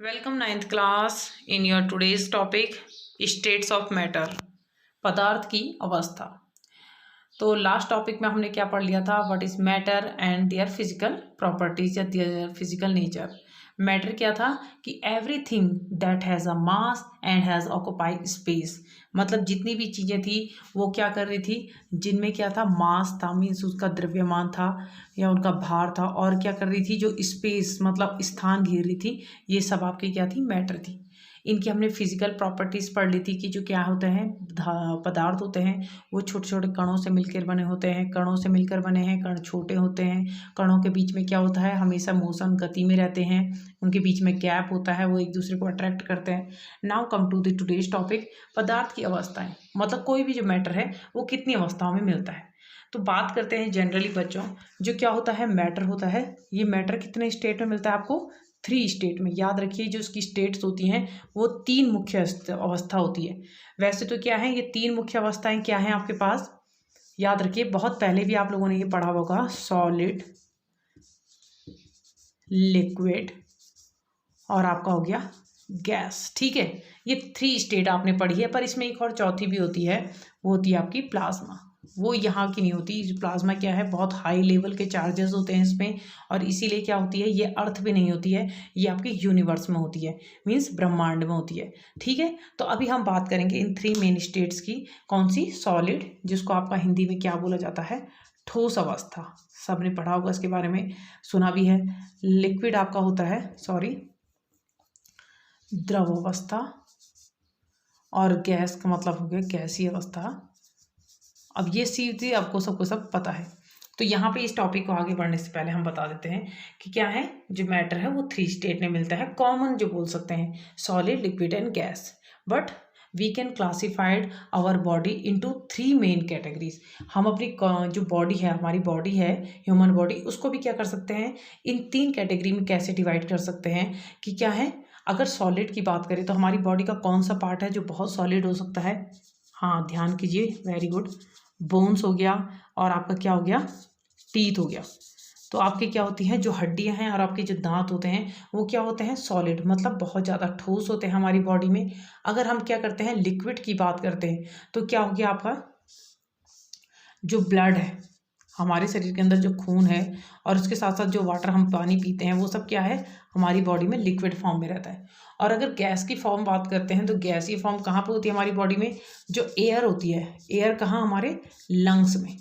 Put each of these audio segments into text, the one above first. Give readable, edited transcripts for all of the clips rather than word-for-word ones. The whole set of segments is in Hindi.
Welcome ninth class in your today's topic states of matter पदार्थ की अवस्था। तो लास्ट टॉपिक में हमने क्या पढ़ लिया था, what is matter and their physical properties या देयर फिजिकल नेचर। मैटर क्या था कि everything that has a mass and has occupied space, मतलब जितनी भी चीज़ें थी वो क्या कर रही थी, जिनमें क्या था, मास था, मीन्स उसका द्रव्यमान था या उनका भार था, और क्या कर रही थी, जो स्पेस मतलब स्थान घेर रही थी, ये सब आपकी क्या थी, मैटर थी। इनकी हमने फिजिकल प्रॉपर्टीज़ पढ़ ली थी कि जो क्या होते हैं, पदार्थ होते हैं वो छोटे छोटे कणों से मिलकर बने होते हैं, कणों से मिलकर बने हैं, कण छोटे होते हैं, कणों के बीच में क्या होता है, हमेशा मोशन गति में रहते हैं, उनके बीच में गैप होता है, वो एक दूसरे को अट्रैक्ट करते हैं। Now come to the today's topic, पदार्थ की अवस्थाएं, मतलब कोई भी जो मैटर है वो कितनी अवस्थाओं में मिलता है। तो बात करते हैं जनरली बच्चों, जो क्या होता है, मैटर होता है, ये मैटर कितने स्टेट में मिलता है आपको, 3 स्टेट में। याद रखिए जो उसकी स्टेट्स होती हैं वो 3 मुख्य अवस्था होती है। वैसे तो क्या है, ये 3 मुख्य अवस्थाएं क्या हैं आपके पास, याद रखिए बहुत पहले भी आप लोगों ने ये पढ़ा होगा, सॉलिड, लिक्विड और आपका हो गया गैस। ठीक है, ये 3 स्टेट आपने पढ़ी है, पर इसमें एक और चौथी भी होती है, वो होती है आपकी प्लाज्मा। वो यहाँ की नहीं होती। प्लाज्मा क्या है, बहुत हाई लेवल के चार्जेस होते हैं इसमें, और इसीलिए क्या होती है, ये अर्थ पे नहीं होती है, ये आपके यूनिवर्स में होती है, मीन्स ब्रह्मांड में होती है। ठीक है, तो अभी हम बात करेंगे इन 3 मेन स्टेट्स की। कौन सी, सॉलिड, जिसको आपका हिंदी में क्या बोला जाता है, ठोस अवस्था, सबने पढ़ा होगा इसके बारे में, सुना भी है। लिक्विड आपका होता है, सॉरी, द्रव अवस्था, और गैस का मतलब हो गया गैसीय अवस्था। अब ये सीधी आपको सबको सब पता है। तो यहाँ पे इस टॉपिक को आगे बढ़ने से पहले हम बता देते हैं कि क्या है, जो मैटर है वो 3 स्टेट में मिलता है, कॉमन जो बोल सकते हैं, solid, liquid and gas. But we can classified our body into 3 main categories. हम अपनी जो बॉडी है, हमारी बॉडी है, ह्यूमन बॉडी, उसको भी क्या कर सकते हैं, इन 3 कैटेगरी में कैसे डिवाइड कर सकते हैं कि क्या है, अगर सॉलिड की बात करें तो हमारी बॉडी का कौन सा पार्ट है जो बहुत सॉलिड हो सकता है, हाँ ध्यान कीजिए, वेरी गुड, बोन्स हो गया, और आपका क्या हो गया, टीथ हो गया। तो आपके क्या होती हैं, जो हड्डियां हैं और आपके जो दांत होते हैं वो क्या होते हैं, सॉलिड, मतलब बहुत ज़्यादा ठोस होते हैं हमारी बॉडी में। अगर हम क्या करते हैं, लिक्विड की बात करते हैं, तो क्या हो गया, आपका जो ब्लड है, हमारे शरीर के अंदर जो खून है, और उसके साथ साथ जो वाटर हम पानी पीते हैं, वो सब क्या है, हमारी बॉडी में लिक्विड फॉर्म में रहता है। और अगर गैस की फॉर्म बात करते हैं, तो गैसीय फॉर्म कहाँ पे होती है हमारी बॉडी में, जो एयर होती है, एयर कहाँ, हमारे लंग्स में,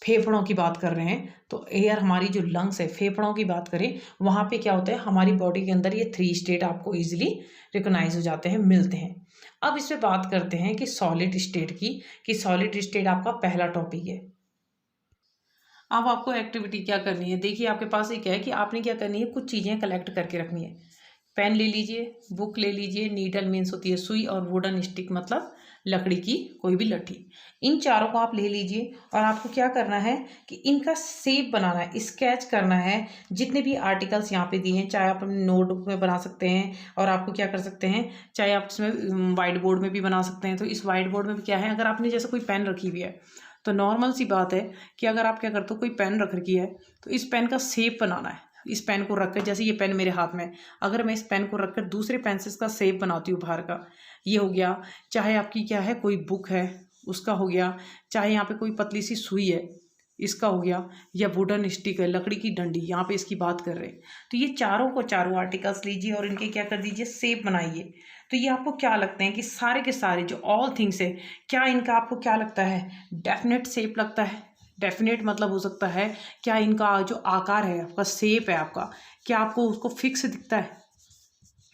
फेफड़ों की बात कर रहे हैं, तो एयर हमारी जो लंग्स है, फेफड़ों की बात करें, वहाँ पे क्या होता है, हमारी बॉडी के अंदर ये 3 स्टेट आपको इजीली रिकॉग्नाइज हो जाते हैं, मिलते हैं। अब इस पे बात करते हैं कि सॉलिड स्टेट की, कि सॉलिड स्टेट आपका पहला टॉपिक है। अब आपको एक्टिविटी क्या करनी है, देखिए आपके पास एक है कि आपने क्या करनी है, कुछ चीज़ें कलेक्ट करके रखनी है। पेन ले लीजिए, बुक ले लीजिए, नीडल मीन्स होती है सुई, और वुडन स्टिक मतलब लकड़ी की कोई भी लट्ठी, इन चारों को आप ले लीजिए। और आपको क्या करना है कि इनका शेप बनाना है, स्केच करना है। जितने भी आर्टिकल्स यहाँ पे दिए हैं, चाहे आप अपने नोटबुक में बना सकते हैं, और आपको क्या कर सकते हैं, चाहे आप इसमें वाइट बोर्ड में भी बना सकते हैं। तो इस वाइट बोर्ड में भी क्या है, अगर आपने जैसे कोई पेन रखी हुई है, तो नॉर्मल सी बात है कि अगर आप क्या करते हो, कोई पेन रख रखी है, तो इस पेन का शेप बनाना है। इस पेन को रखकर, जैसे ये पेन मेरे हाथ में, अगर मैं इस पेन को रखकर दूसरे पेन से इसका शेप बनाती हूँ बाहर का, ये हो गया। चाहे आपकी क्या है, कोई बुक है उसका हो गया, चाहे यहाँ पे कोई पतली सी सुई है, इसका हो गया, या वुडन स्टिक है, लकड़ी की डंडी, यहाँ पे इसकी बात कर रहे हैं। तो ये चारों को चारों आर्टिकल्स लीजिए और इनके क्या कर दीजिए, शेप बनाइए। तो ये आपको क्या लगते हैं कि सारे के सारे जो ऑल थिंग्स है, क्या इनका आपको क्या लगता है, डेफिनेट शेप लगता है। डेफिनेट मतलब हो सकता है, क्या इनका जो आकार है, आपका शेप है आपका, क्या आपको उसको फिक्स दिखता है,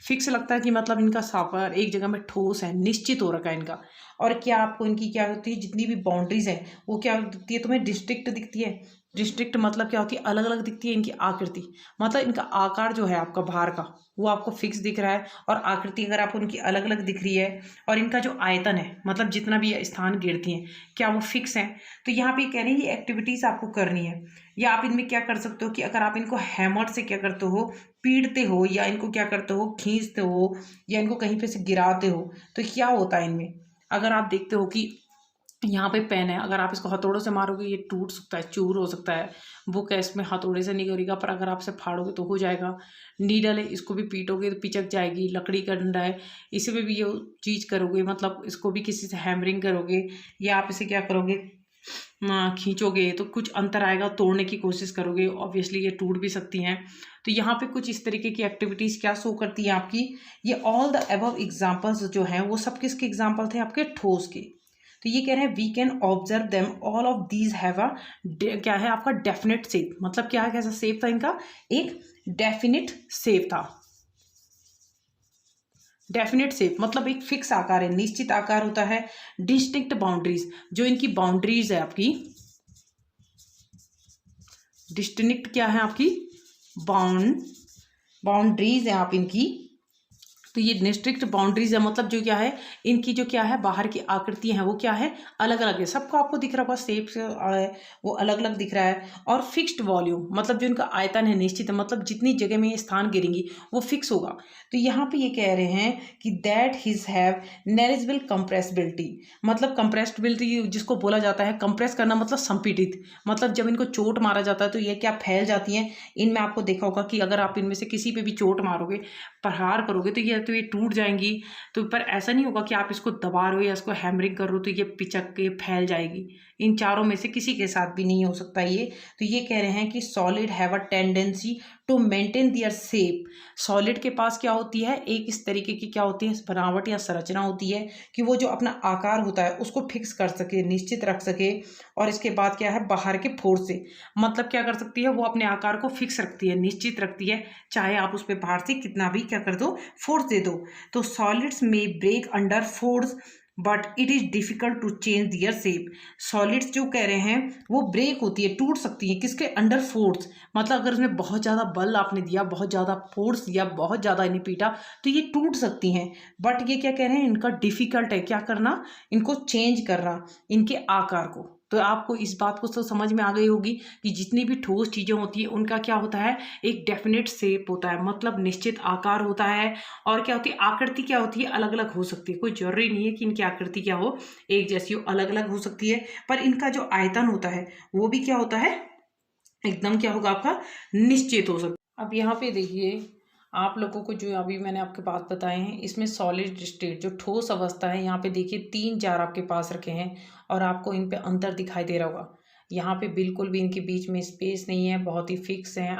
फिक्स लगता है कि मतलब इनका सापर एक जगह में ठोस है, निश्चित हो रखा है इनका। और क्या आपको इनकी क्या होती है, जितनी भी बाउंड्रीज है वो क्या दिखती है, तुम्हें डिस्ट्रिक्ट दिखती है। डिस्ट्रिक्ट मतलब क्या होती है, अलग अलग दिखती है इनकी आकृति, मतलब इनका आकार जो है आपका बाहर का, वो आपको फिक्स दिख रहा है, और आकृति अगर आपको उनकी अलग अलग दिख रही है, और इनका जो आयतन है, मतलब जितना भी स्थान घेरती हैं, क्या वो फिक्स हैं। तो यहाँ पे कह रहे हैं ये एक्टिविटीज आपको करनी है, या आप इनमें क्या कर सकते हो कि अगर आप इनको हैमर से क्या करते हो, पीटते हो, या इनको क्या करते हो, खींचते हो, या इनको कहीं पे से गिराते हो, तो क्या होता है इनमें, अगर आप देखते हो कि यहाँ पे पेन है, अगर आप इसको हथौड़ों से मारोगे ये टूट सकता है, चूर हो सकता है। बुक है, इसमें हथौड़े से नहीं करेगा, पर अगर आप इसे फाड़ोगे तो हो जाएगा। नीडल है, इसको भी पीटोगे तो पिचक जाएगी। लकड़ी का डंडा है, इसे पे भी ये चीज़ करोगे, मतलब इसको भी किसी से हैमरिंग करोगे या आप इसे क्या करोगे, खींचोगे तो कुछ अंतर आएगा, तोड़ने की कोशिश करोगे, ऑब्वियसली ये टूट भी सकती हैं। तो यहाँ पे कुछ इस तरीके की एक्टिविटीज़ क्या शो करती है आपकी, ये ऑल द अबव एग्जाम्पल्स जो हैं वो सब किसके एग्जाम्पल थे, आपके ठोस के। तो ये कह रहे हैं we can observe them all of these have a क्या है आपका डेफिनेट शेप, मतलब क्या है, कैसा शेप था इनका, एक डेफिनिट शेप था। डेफिनेट शेप मतलब एक फिक्स आकार है, निश्चित आकार होता है। डिस्टिंक्ट बाउंड्रीज, जो इनकी बाउंड्रीज है आपकी, डिस्टिंक्ट क्या है आपकी, बाउंड्रीज है आप इनकी। तो ये डिस्ट्रिक्ट बाउंड्रीज है, मतलब जो क्या है इनकी जो क्या है बाहर की आकृतियां हैं वो क्या है, अलग अलग है। सबको आपको दिख रहा होगा शेप है वो अलग अलग दिख रहा है। और फिक्स्ड वॉल्यूम मतलब जो इनका आयतन है निश्चित है, मतलब जितनी जगह में ये स्थान गिरेंगी वो फिक्स होगा। तो यहाँ पे ये कह रहे हैं कि दैट हिज हैव नेरिजिबल कंप्रेसिबिलिटी, मतलब कंप्रेसिबिलिटी जिसको बोला जाता है, कंप्रेस करना मतलब संपीड़ित, मतलब जब इनको चोट मारा जाता है तो ये क्या फैल जाती हैं। इनमें आपको देखा होगा कि अगर आप इनमें से किसी पे भी चोट मारोगे, प्रहार करोगे तो ये टूट जाएंगी। तो पर ऐसा नहीं होगा कि आप इसको दबा रहे हो या इसको हैमरिंग कर रहे हो तो ये पिचक के फैल जाएगी। इन चारों में से किसी के साथ भी नहीं हो सकता ये। तो ये कह रहे हैं कि solid have a tendency to maintain their shape. Solid के पास क्या होती है, एक इस तरीके की क्या होती है बनावट या संरचना होती है कि वो जो अपना आकार होता है उसको फिक्स कर सके, निश्चित रख सके। और इसके बाद क्या है, बाहर के फोर्स से, मतलब क्या कर सकती है, वो अपने आकार को फिक्स रखती है, निश्चित रखती है, चाहे आप उस पर बाहर से कितना भी क्या कर दो, फोर्स दे दो। तो सॉलिड्स में break under force but it is difficult to change their shape. Solids जो कह रहे हैं वो ब्रेक होती है, टूट सकती है, किसके अंडर फोर्स, मतलब अगर इसमें बहुत ज़्यादा बल आपने दिया, बहुत ज़्यादा फोर्स दिया, बहुत ज़्यादा इन्हें पीटा तो ये टूट सकती हैं। बट ये क्या कह रहे हैं, इनका डिफिकल्ट है क्या करना, इनको चेंज करना, इनके आकार को। तो आपको इस बात को तो समझ में आ गई होगी कि जितनी भी ठोस चीज़ें होती है उनका क्या होता है, एक डेफिनेट शेप होता है, मतलब निश्चित आकार होता है। और क्या होती है, आकृति क्या होती है, अलग अलग हो सकती है, कोई जरूरी नहीं है कि इनकी आकृति क्या हो, एक जैसी हो, अलग अलग हो सकती है। पर इनका जो आयतन होता है वो भी क्या होता है, एकदम क्या होगा आपका, निश्चित हो सकता। अब यहाँ पे देखिए आप लोगों को जो अभी मैंने आपके बात बताए हैं, इसमें सॉलिड स्टेट जो ठोस अवस्था है, यहाँ पे देखिए 3 जार आपके पास रखे हैं और आपको इन पे अंतर दिखाई दे रहा होगा। यहाँ पे बिल्कुल भी इनके बीच में स्पेस नहीं है, बहुत ही फिक्स है।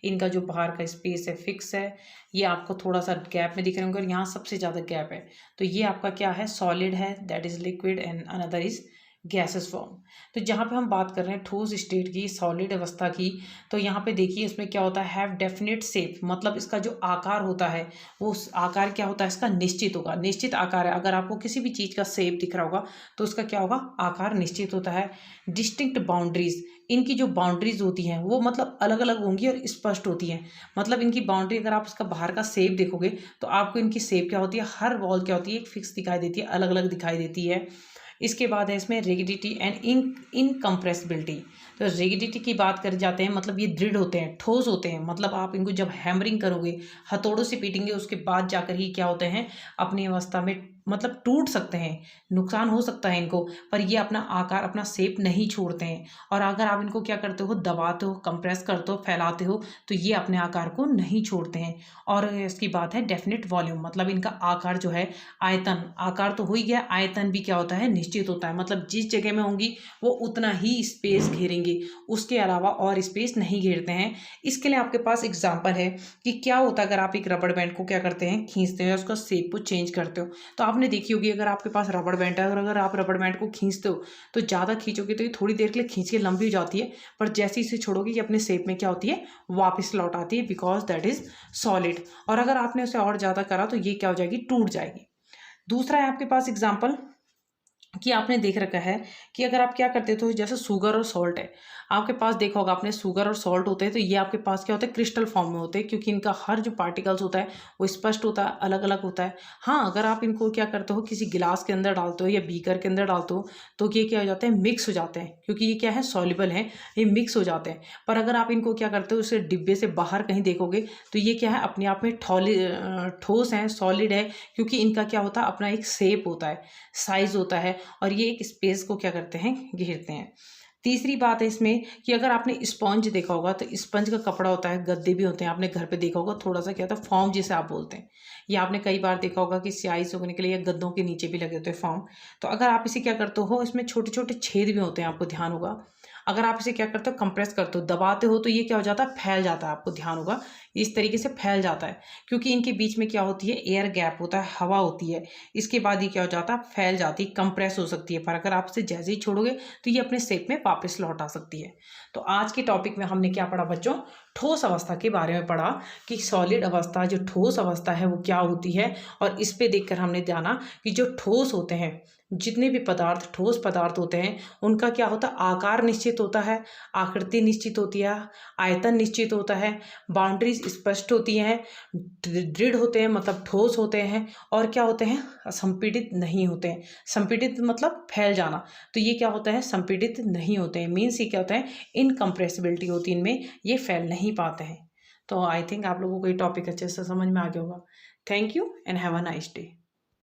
इनका जो बाहर का स्पेस है फिक्स है, ये आपको थोड़ा सा गैप में दिख रहे होंगे और यहाँ सबसे ज़्यादा गैप है। तो ये आपका क्या है, सॉलिड है, that is liquid and another is gases form. तो जहाँ पे हम बात कर रहे हैं ठोस स्टेट की, सॉलिड अवस्था की, तो यहाँ पे देखिए इसमें क्या होता है, हैव डेफिनेट शेप, मतलब इसका जो आकार होता है वो आकार क्या होता है, इसका निश्चित होगा, निश्चित आकार है। अगर आपको किसी भी चीज़ का शेप दिख रहा होगा तो उसका क्या होगा, आकार निश्चित होता है। डिस्टिंक्ट बाउंड्रीज, इनकी जो बाउंड्रीज होती हैं वो मतलब अलग अलग होंगी और स्पष्ट होती हैं। मतलब इनकी बाउंड्री, अगर आप इसका बाहर का शेप देखोगे तो आपको इनकी शेप क्या होती है, हर वॉल क्या होती है, एक फिक्स दिखाई देती है, अलग अलग दिखाई देती है। इसके बाद है इसमें रिगिडिटी एंड इनकम्प्रेसिबिलिटी। तो रिगिडिटी की बात कर जाते हैं, मतलब ये दृढ़ होते हैं, ठोस होते हैं, मतलब आप इनको जब हैमरिंग करोगे, हथौड़ों से पीटेंगे, उसके बाद जाकर ही क्या होते हैं, अपनी अवस्था में मतलब टूट सकते हैं, नुकसान हो सकता है इनको, पर ये अपना आकार, अपना शेप नहीं छोड़ते हैं। और अगर आप इनको क्या करते हो, दबाते हो, कंप्रेस करते हो, फैलाते हो, तो ये अपने आकार को नहीं छोड़ते हैं। और इसकी बात है डेफिनेट वॉल्यूम, मतलब इनका आकार जो है, आयतन, आकार तो हो ही गया, आयतन भी क्या होता है, निश्चित होता है, मतलब जिस जगह में होंगी वो उतना ही स्पेस घेरेंगे, उसके अलावा और स्पेस नहीं घेरते हैं। इसके लिए आपके पास एग्जाम्पल है कि क्या होता है अगर आप एक रबड़ बैंड को क्या करते हैं, खींचते हो, उसका शेप को चेंज करते हो। तो आपने देखी होगी, अगर आपके पास रबड़ बैंड है और अगर आप रबड़ बैंड को खींचते हो तो ज़्यादा खींचोगे तो ये थोड़ी देर के लिए खींच के लंबी हो जाती है, पर जैसे इसे छोड़ोगे ये अपने शेप में क्या होती है, वापस लौट आती है, बिकॉज दैट इज सॉलिड। और अगर आपने उसे और ज़्यादा करा तो ये क्या हो जाएगी, टूट जाएगी। दूसरा है आपके पास एग्जाम्पल कि आपने देख रखा है कि अगर आप क्या करते हो, जैसे शुगर और सॉल्ट है, आपके पास देखा होगा आपने, शुगर और सॉल्ट होते हैं तो ये आपके पास क्या होता है, क्रिस्टल फॉर्म में होते हैं, क्योंकि इनका हर जो पार्टिकल्स होता है वो स्पष्ट होता है, अलग अलग होता है। हाँ, अगर आप इनको क्या करते हो, किसी गिलास के अंदर डालते हो या बीकर के अंदर डालते हो तो ये क्या हो जाते हैं, मिक्स हो जाते हैं, क्योंकि ये क्या है, सॉल्युबल है, ये मिक्स हो जाते हैं। पर अगर आप इनको क्या करते हो, उसे डिब्बे से बाहर कहीं देखोगे तो ये क्या है, अपने आप में ठोस है, सॉलिड है, क्योंकि इनका क्या होता है, अपना एक शेप होता है, साइज होता है। और ये एक स्पेस को क्या करते हैं, घेरते हैं। तीसरी बात है इसमें कि अगर आपने स्पंज देखा होगा तो स्पंज का कपड़ा होता है, गद्दे भी होते हैं, आपने घर पे देखा होगा, थोड़ा सा क्या होता है फॉर्म जिसे आप बोलते हैं, या आपने कई बार देखा होगा कि स्याही सूखने के लिए गद्दों के नीचे भी लगे होते हैं फॉर्म। तो अगर आप इसे क्या करते हो, इसमें छोटे छोटे छेद भी होते हैं, आपको ध्यान होगा। अगर आप इसे क्या करते हो, कंप्रेस करते हो, दबाते हो, तो ये क्या हो जाता है, फैल जाता है, आपको ध्यान होगा, इस तरीके से फैल जाता है, क्योंकि इनके बीच में क्या होती है, एयर गैप होता है, हवा होती है। इसके बाद ये क्या हो जाता है, फैल जाती है, कंप्रेस हो सकती है, पर अगर आप इसे जैसे ही छोड़ोगे तो ये अपने शेप में वापस लौट आ सकती है। तो आज के टॉपिक में हमने क्या पढ़ा बच्चों, ठोस अवस्था के बारे में पढ़ा कि सॉलिड अवस्था, जो ठोस अवस्था है वो क्या होती है। और इस पे देखकर हमने जाना कि जो ठोस होते हैं, जितने भी पदार्थ ठोस पदार्थ होते हैं, उनका क्या होता है, आकार निश्चित होता है, आकृति निश्चित होती है, आयतन निश्चित होता है, बाउंड्रीज स्पष्ट होती हैं, दृढ़ होते हैं मतलब ठोस होते हैं, और क्या होते हैं, संपीड़ित नहीं होते हैं। संपीड़ित मतलब फैल जाना, तो ये क्या होता है, संपीड़ित नहीं होते हैं, मीन्स ये क्या होता है, इनकम्प्रेसिबिलिटी होती है इनमें, ये फैल नहीं पाते हैं। तो आई थिंक आप लोगों को ये टॉपिक अच्छे से समझ में आ गया होगा। Thank you and have a nice day.